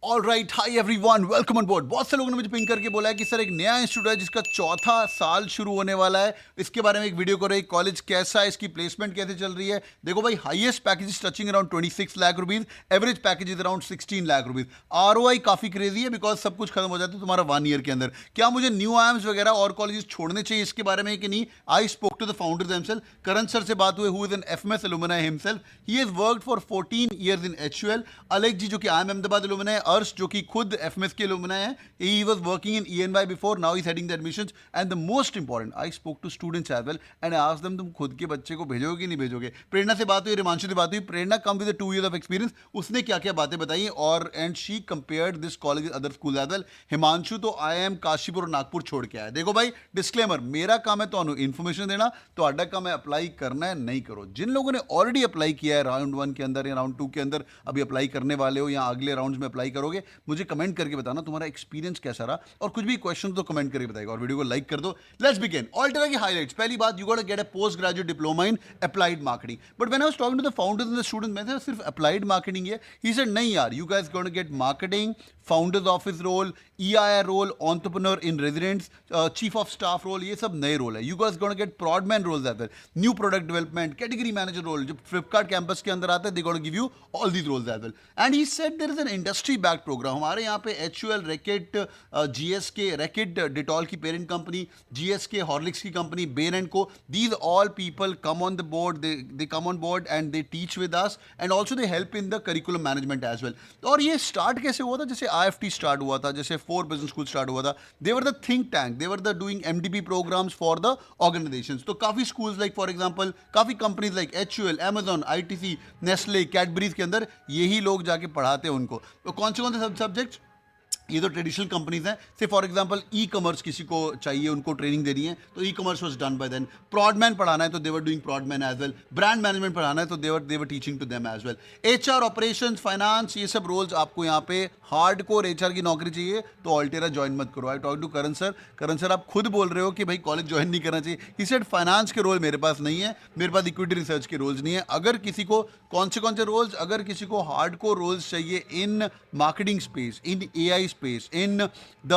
Alright, hi everyone, welcome on board. बहुत से लोगों ने मुझे पिंग करके बोला है कि सर एक नया इंस्टीट्यूट है जिसका चौथा साल शुरू होने वाला है, इसके बारे में एक वीडियो करो। एक कॉलेज कैसा है, इसकी प्लेसमेंट कैसे चल रही है। देखो भाई, highest package is touching around 26 lakh rupees, average package is around 16 lakh rupees. ROI काफी क्रेजी है बिकॉज सब कुछ खत्म हो जाता है तुम्हारा 1 ईयर के अंदर। क्या मुझे न्यू आईएम्स वगैरह और कॉलेजेस छोड़ने चाहिए इसके बारे में कि नहीं? I spoke to the founders himself. Karan sir से बात हुई, who is an FMS alumni himself. He has worked for 14 years in HUL. Alag ji जो कि आईएम अहमदाबाद एलुमनाई, अर्श जो कि खुद एफएमएस के एलुमनाई है, he was working in E and Y before, now he is heading the admissions. And the most important, I spoke to students as well and I asked them तुम खुद के बच्चे को भेजोगे कि नहीं भेजोगे। प्रेरणा से बात हुई, रिमांशु से बात हुई। Prerna come with 2 years of experience, उसने क्या क्या बातें बताई और and she compared this college other school as well. Himanshu तो आईएम काशीपुर और नागपुर छोड़ के आया। देखो भाई, डिस्क्लेमर, मेरा काम है तो इन्फॉर्मेशन देना, तो आडा काम है अप्लाई करना है, नहीं करो। जिन लोगों ने ऑलरेडी अप्लाई किया है राउंड 1 के अंदर या राउंड 2 के अंदर, अभी अप्लाई करने वाले हो या अगले राउंड में अप्लाई करोगे, मुझे कमेंट करके बताना तुम्हारा एक्सपीरियंस कैसा रहा, और कुछ भी क्वेश्चन तो कमेंट करके बताएगा, और वीडियो को लाइक कर दो। Let's begin. ऑल्टेरा की हाइलाइट्स। पहली बात, you got to get a post graduate diploma in applied marketing. But when I was talking to the founders and the students, मैं सिर्फ अप्लाइड मार्केटिंग है, ही सेड नहीं यार, you guys gonna get marketing, founders office role, EIR role, entrepreneur in residents, chief of staff role, ये सब नए role है। You guys gonna get prodman roles as well, new product development, category manager role, जो Flipkart campus के अंदर आता है, they gonna give you all these roles as well. And he said there is an industry back program. हमारे यहाँ पे HUL, Reckitt, GSK, Reckitt Dettol की parent company, GSK Horlicks की company, Bain and Co, these all people come on the board, they come on board and they teach with us and also they help in the curriculum management as well. और ये start कैसे हुआ था? जैसे IFT start हुआ था, जैसे 4 business school start हुआ था, they were the think tank, they were the doing MDP programmes for the organisations. तो काफी स्कूल्स लाइक फॉर एग्जांपल, काफी companies like HUL, Amazon, ITC, Nestle, Cadburys के अंदर यही लोग जाके पढ़ाते हैं उनको। तो कौन से सब्जेक्ट्स? ये तो ट्रेडिशनल कंपनीज हैं। से फॉर एग्जांपल ई कॉमर्स किसी को चाहिए, उनको ट्रेनिंग देनी है, तो e commerce was done by them. Prodman पढ़ाना है तो they were doing prodman as well. Brand management पढ़ाना है तो they were teaching to them as well. HR, operations, finance, ये सब रोल्स आपको यहाँ पे हार्डकोर HR की नौकरी चाहिए तो ऑल्टेरा ज्वाइन मत करो। I talk to Karan sir. Karan sir, आप खुद बोल रहे हो कि भाई कॉलेज ज्वाइन नहीं करना चाहिए। ही सेड फाइनेंस के रोल मेरे पास नहीं है, मेरे पास इक्विटी रिसर्च के रोल्स नहीं है। अगर किसी को कौन से रोल्स, अगर किसी को हार्डकोर रोल्स चाहिए in marketing space, in AI space, in the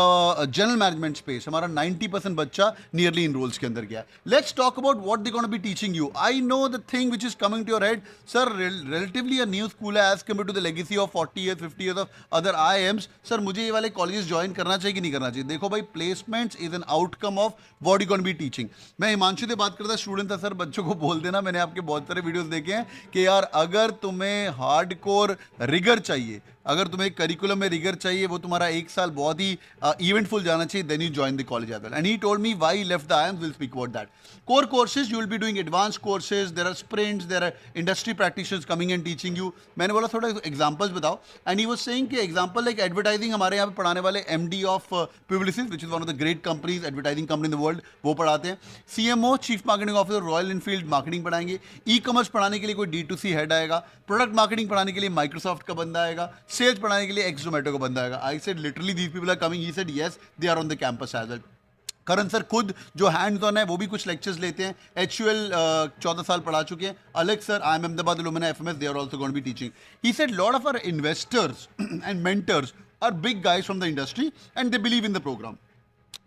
general management space, हमारा 90% बच्चा नियरली इन रोल्स के अंदर गया है। Let's talk about what they gonna be teaching you. I know the thing which is coming to your head, sir relatively a new school है as compare to the legacy of 40 years 50 years of other IIMs। Sir मुझे ये वाले colleges join करना चाहिए कि नहीं करना चाहिए? देखो भाई, placements is an outcome of what you gonna be teaching. मैं हिमांशु से बात करता, स्टूडेंट था। सर बच्चों को बोल देना, मैंने आपके बहुत सारे वीडियोस देखे हैं कि यार अगर तुम्हें हार्डकोर रिगर चाहिए, अगर तुम्हें करिकुलम में रिगर चाहिए, वो तुम्हारा 1 साल बहुत ही इवेंटफुल जाना चाहिए, then you join the college as well. And he told me why he left the IIMs, will speak about that. Core courses, you will be doing advance courses, there are sprints, there are industry practitioners coming and teaching you. मैंने बोला थोड़ा examples बताओ, and he was saying कि example like advertising, हमारे यहाँ पे पढ़ाने वाले MD of Publicis, which is one of the great companies, advertising company in the world, वो पढ़ाते हैं। CMO, chief marketing officer, Royal Enfield, marketing पढ़ाएंगे। ई कॉमर्स पढ़ाने के लिए कोई D2C हेड आएगा। प्रोडक्ट मार्केटिंग पढ़ाने के लिए माइक्रोसॉफ्ट का बंदा आएगा। सेल्स पढ़ाने के लिए Zomato का बंदा आएगा। I said literally these people are coming. He said yes, they are on the campus as well. Karan sir खुद जो हैंड्स ऑन है वो भी कुछ लेक्चर्स लेते हैं। HUL 14 साल पढ़ा चुके हैं। Alag sir, IIM Ahmedabad alumni, FMS, they are also going to be teaching. He said lot of our investors and mentors are big guys from the industry and they believe in the program.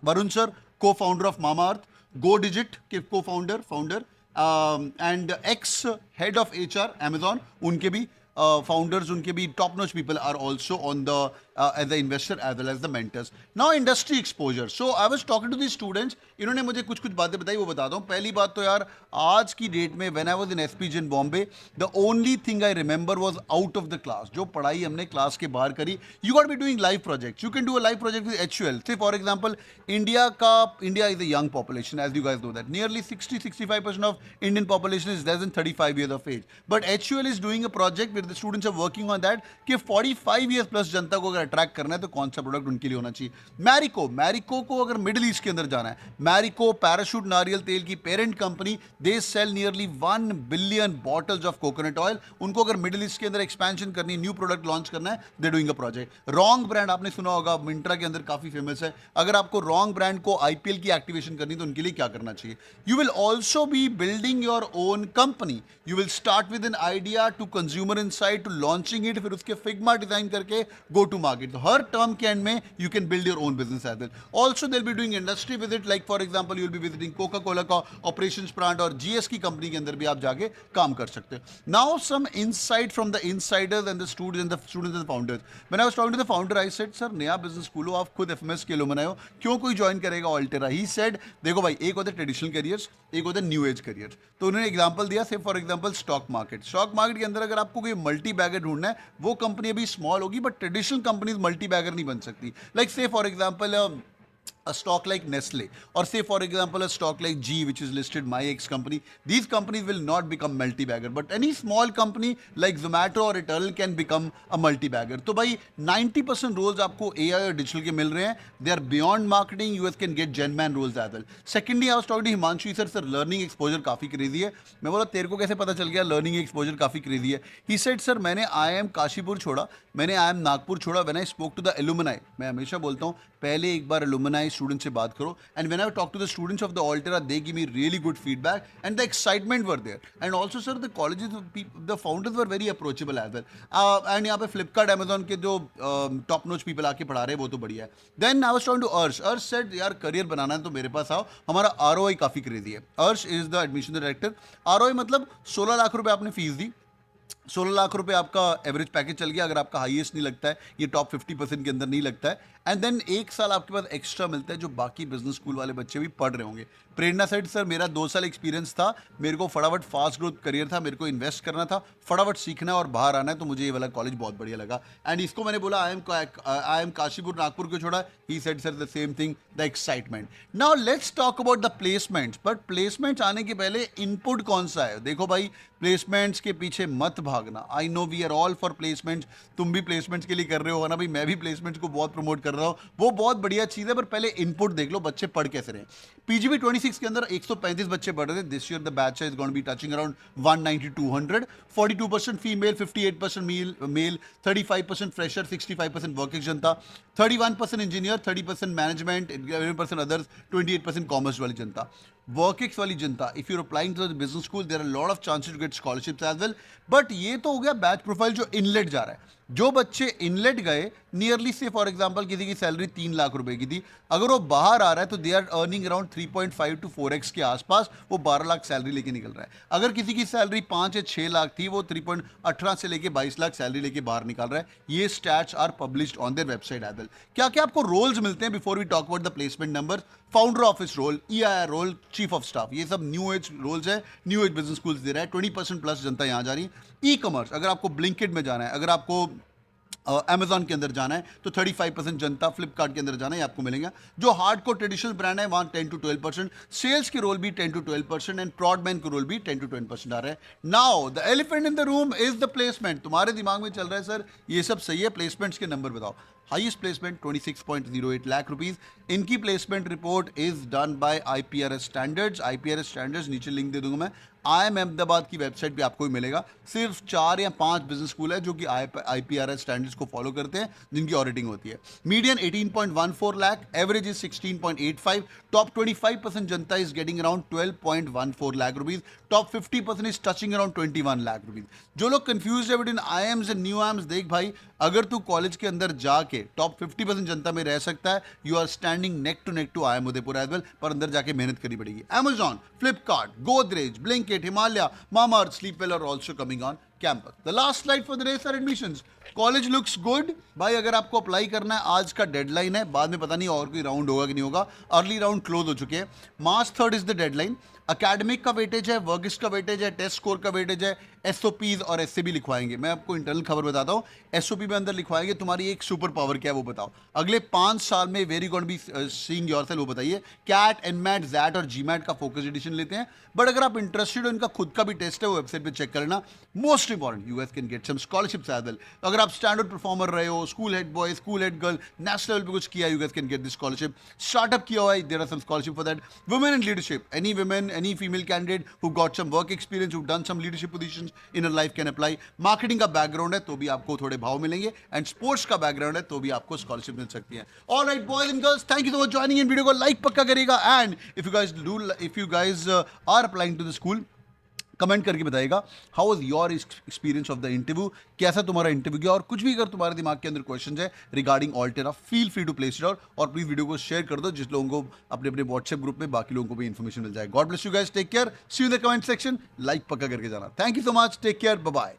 Varun sir, co-founder of Mamaearth, GoDigit के co-founder, and ex head of HR Amazon, उनके भी founders, उनके भी top notch people are also on the as the investor as well as the mentors. Now industry exposure. So I was talking to these students, इन्होंने मुझे कुछ बातें बताई, वो बताता हूँ। पहली बात तो यार, आज की डेट में when I was in SPG in Bombay, the only thing I remember was out of the class. जो पढ़ाई हमने क्लास के बाहर करी, you got to be doing live projects. You can do a live project with HUL. Say for example, India is a young population, as you guys know that. Nearly 60-65% of Indian population is less than 35 years of age. But HUL is doing a project where the students are working on that कि 45 years plus जनता को अगर attract करना है तो कौन सा product उनके लिए होना चाहिए। मैरिको को अगर मिडिल ईस्ट के अंदर जाना है, मैरिको पैराशूट नारियल तेल की parent company, they sell nearly 1 billion bottles of coconut oil. उनको अगर मिडिल ईस्ट के अंदर एक्सपेंशन करनी है, न्यू प्रोडक्ट लॉन्च करना है, they doing a project. Wrong brand आपने सुना होगा, मिंत्रा के अंदर काफी फेमस है। अगर आपको रॉन्ग ब्रांड को IPL की एक्टिवेशन करनी तो उनके लिए क्या करना चाहिए? You will also be building your own company. You will start with an idea to consumer insight to launching it, फिर उसके फिग्मा डिजाइन करके गो टू मार्केट। मार्केट. तो हर टर्म के एंड में you can build your own business as well. Also they will be doing industry visit, like for example you will be visiting coca cola का operation plant और GS की कंपनी के अंदर भी आप जाके काम कर सकते हो. Now some insight from the insiders and the students and the founders. When I was talking to the founder I said sir नया बिजनेस खोलो, आप खुद एफएमएस के एलुमनाई हो, क्यों कोई ज्वाइन करेगा ऑल्टेरा. ही सेड देखो भाई, एक होते ट्रेडिशनल करियर्स, एक होते न्यू एज करियर. तो उन्होंने एग्जांपल दिया, से फॉर एग्जांपल स्टॉक मार्केट के अंदर अगर आपको कोई मल्टी बैगर ढूंढना है, वो कंपनी अभी स्मॉल होगी, but traditional companies multi bagger नहीं बन सकती. Like say for example a stock like Nestle, or say for example a stock like G, which is listed my ex company. These companies will not become multi-bagger, but any small company like Zomato or Eternal can become a multi-bagger. तो भाई 90% roles आपको AI और digital के मिल रहे हैं. They are beyond marketing. US can get Genman roles as well. Secondly, I was talking to Himanshu sir, learning exposure काफी crazy है. मैं बोला तेरे को कैसे पता चल गया learning exposure काफी crazy है? He said sir मैंने IIM काशीपुर छोड़ा, मैंने IIM नागपुर छोड़ा. When I spoke to the alumni, मैं हमेशा बोलता हूँ पहले एक बार alumni स्टूडेंट से बात करो. And when I talk to the students of the Altera, they give me really good feedback and the excitement were there. And also sir the colleges, the founders were very approachable as well. And यहाँ पे Flipkart, Amazon के जो top नोच people आके पढ़ा रहे हैं, वो तो बढ़िया है. Then I was talking to Arsh. Arsh said यार करियर बनाना है तो मेरे पास आओ, हमारा आरओआई काफी क्रेजी है. अर्श is the admission director. ROI मतलब 16 लाख रुपए आपने फीस दी, 16 लाख रुपए आपका एवरेज पैकेज चल गया. अगर आपका हाईएस्ट नहीं लगता है, ये टॉप 50% के अंदर नहीं लगता है, एंड देन एक साल आपके पास एक्स्ट्रा मिलता है जो बाकी बिजनेस स्कूल वाले बच्चे भी पढ़ रहे होंगे. प्रेरणा साइड सर मेरा 2 साल एक्सपीरियंस था, मेरे को फटाफट फास्ट ग्रोथ करियर था, मेरे को इन्वेस्ट करना था, फटाफट सीखना और बाहर आना है, तो मुझे ये वाला कॉलेज बहुत बढ़िया लगा. एंड इसको मैंने बोला आई एम काशीपुर नागपुर क्यों छोड़ा. He said sir the same thing, the excitement. Now let's talk about the placements. But placements आने के पहले इनपुट कौन सा है. देखो भाई, प्लेसमेंट्स के पीछे मत भागना. I know we are all for placements. तुम भी प्लेसमेंट्स के लिए कर रहे हो ना भाई, मैं भी प्लेसमेंट्स को बहुत प्रमोट कर रहा हूँ, वो बहुत बढ़िया चीज़ है. पर पहले इनपुट देख लो, बच्चे पढ़ कैसे रहे. पीजीबी 26 के अंदर 135 बच्चे पढ़ रहे थे. This year the batch is going to be touching around 190-200. 42% female, 58% male, 35% fresher, 65% working जनता, 31% इंजीनियर, 30% मैनेजमेंट, 11% अदर्स, 28% कॉमर्स वाली जनता. वर्किक्स वाली जनता, if you're applying to the business school, there are lot of chances to get scholarships as well. But ये तो हो गया batch profile जो inlet जा रहा है. जो बच्चे इनलेट गए, नियरली से फॉर एग्जांपल किसी की सैलरी 3 लाख रुपए की थी, अगर वो बाहर आ रहा है तो they are earning around 3.5 to 4x के आसपास, वो 12 लाख सैलरी लेके निकल रहा है. अगर किसी की सैलरी 5 या 6 लाख थी, वो 3.18 से लेके 22 लाख सैलरी लेके बाहर निकल रहा है. ये stats are published on their website as well. क्या क्या आपको रोल्स मिलते हैं before we talk about the placement number. Founder office role, EIR role, chief of staff, ये सब न्यू एज रोल्स है. न्यू एज बिजनेस स्कूल्स दे रहा है. 20% प्लस जनता यहाँ जा रही है. ई कॉमर्स, अगर आपको ब्लिंकिट में जाना है, अगर आपको अमेजॉन के अंदर जाना है, तो 35% जनता. फ्लिपकार्ट के अंदर जाना है, आपको मिलेगा. जो हार्ड कोर ट्रेडिशनल ब्रांड है, वहाँ 10 to 12%. सेल्स के रोल भी 10 to 12% एंड प्रॉडमैन के रोल भी 10 to 20% आ रहे हैं. Now the elephant in the room is the placement. तुम्हारे दिमाग में चल रहा है सर ये सब सही है, प्लेसमेंट्स के नंबर बताओ. Highest placement 26.08 lakh rupees. इनकी placement report is done by IPRS standards. IPRS standards नीचे लिंक दे दूंगा मैं. IIM अहमदाबाद की वेबसाइट पे आपको ही मिलेगा. सिर्फ 4 या 5 बिजनेस स्कूल है जो कि IPRS स्टैंडर्ड्स को फॉलो करते हैं, जिनकी ऑडिटिंग होती है. Median 18.14 lakh, average is 16.85. Top 25% Janata is getting around 12.14 lakh rupees. Top 50% is touching around 21 lakh rupees. जो लोग कंफ्यूज है between IIMs and new IIMs, देख भाई, अगर तू कॉलेज के अंदर जाके टॉप 50% जनता में रह सकता है, you are standing neck to neck to IIM Udaipur as well. पर अंदर जाके मेहनत करनी पड़ेगी. Amazon, Flipkart, Godrej, Blinkit, Himalaya, Mamaearth, Sleepwell are also coming on campus. The last slide for the day are admissions. College looks good. भाई अगर आपको apply करना है, आज का डेडलाइन है, बाद में पता नहीं और कोई राउंड होगा कि नहीं होगा. अर्ली राउंड क्लोज हो चुके हैं. March 3rd is the deadline. Academic का वेटेज है, वर्गिस का वेटेज है, टेस्ट स्कोर का वेटेज है, SOPs और SAB लिखवाएंगे. मैं आपको इंटरनल खबर बताता हूँ. SOP में अंदर लिखवाएंगे तुम्हारी एक सुपर पावर क्या है वो बताओ. अगले 5 साल में very going be seeing yourself, वो बताइए. कैट, एनमैट, जैट और जीमैट का फोकस एडिशन लेते हैं. बट अगर आप इंटरेस्टेड हो, इनका खुद का भी टेस्ट है, वो वेबसाइट पे चेक करना. Most important, you can get some scholarships as well. अगर आप स्टैंडर्ड परफॉर्मर रहे हो, school head boy, school head girl, national level पे कुछ किया, you can get this scholarship. Startup किया हुआ है, there are some scholarship for that. Women in leadership, any women, any female candidate who got some work experience, who done some leadership positions in her life can apply. Marketing का background है तो भी आपको थोड़े भाव मिलेंगे, and sports का background है तो भी आपको स्कॉलरशिप मिल सकती है. Alright boys and girls, thank you so much joining in. Video को लाइक पक्का करेगा. And if you guys are applying to the school, comment करके बताइएगा how was your experience of the interview, कैसा तुम्हारा इंटरव्यू गया, और कुछ भी अगर तुम्हारे दिमाग के अंदर क्वेश्चन है regarding Altera, feel free to place it out, और प्लीज वीडियो को शेयर कर दो जिस लोगों को अपने अपने व्हाट्सएप ग्रुप में बाकी लोगों को भी इन्फॉर्मेशन मिल जाए। God bless you guys, take care, see you in the comment section, like पक्का करके जाना। Thank you so much, take care, bye bye.